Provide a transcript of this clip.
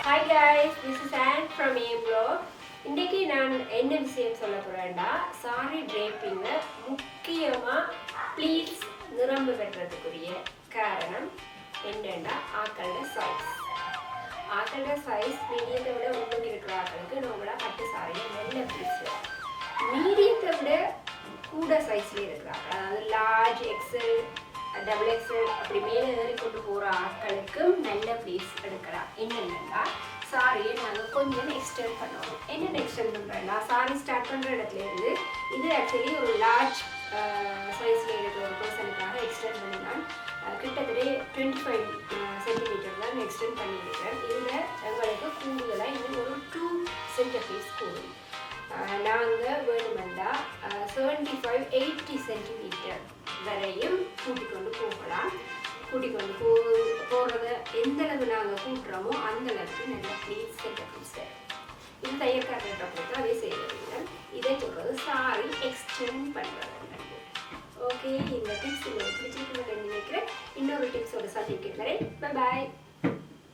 Hi guys, this is Anne from A-Blog. இன்னைக்கு நான் என்ன விஷயம் சொல்ல போறேன்னா சாரி draping முக்கியமா pleats நிரம்பு வெட்டுறதுக்குரிய காரணம் என்னன்னா ஆக்களோட சைஸ் மீடியத்தை விட உள்ளுக்கு இருக்கிற ஆக்களுக்கு நம்மளா பட்டு சாரியை நல்ல pleats மீடியத்தை விட கூட சைஸ்ல இருக்கிறாங்க அதாவது லார்ஜ் எக்ஸல் டபுள் எக்ஸல் அப்படி மேலே ஏறி கொண்டு போகிற ஆட்களுக்கும் நல்ல ப்ளீட்ஸ் எடுக்கலாம் என்னென்னா சாரியை நாங்கள் கொஞ்சம் எக்ஸ்டெண்ட் பண்ணுவோம் என்னென்ன எக்ஸ்டெண்ட் பண்ணுறோம்னா சாரி ஸ்டார்ட் பண்ணுற இடத்துலேருந்து இது ஆக்சுவலி ஒரு லார்ஜ் சைஸில் இருக்கிற ஒரு பர்சனுக்காக எக்ஸ்டெண்ட் பண்ணினால் கிட்டத்தட்ட 25 சென்டிமீட்டர் தான் எக்ஸ்டெண்ட் பண்ணியிருக்கேன் இதில் எங்களுக்கு கூடுதலாக இன்னும் ஒரு 2 சென்டிமீட்டர்ஸ் கூடும் நாங்கள் வேணுமெண்டா 75-80 சென்டிமீட்டர் வரையும் கூட்டிக்கொண்டு போகலாம் கூட்டிக்கொண்டு போகிறத எந்த அளவு நாங்கள் கூட்டுறோமோ அந்த அளவுக்கு நல்ல ப்ளீட்ஸ் சென்டர்ஸ் இது தையற்காரர்கிட்ட கொடுத்து அதே செய்யறதுங்க இதை சொல்கிறது சாரி எக்ஸ்டெண்ட் பண்ணுறது ஓகே இந்த டிப்ஸ் உங்களுக்கு பிடிச்சிருக்குன்னு நினைக்கிறேன் இன்னொரு டிப்ஸோட சந்திக்கிறேன் பாய்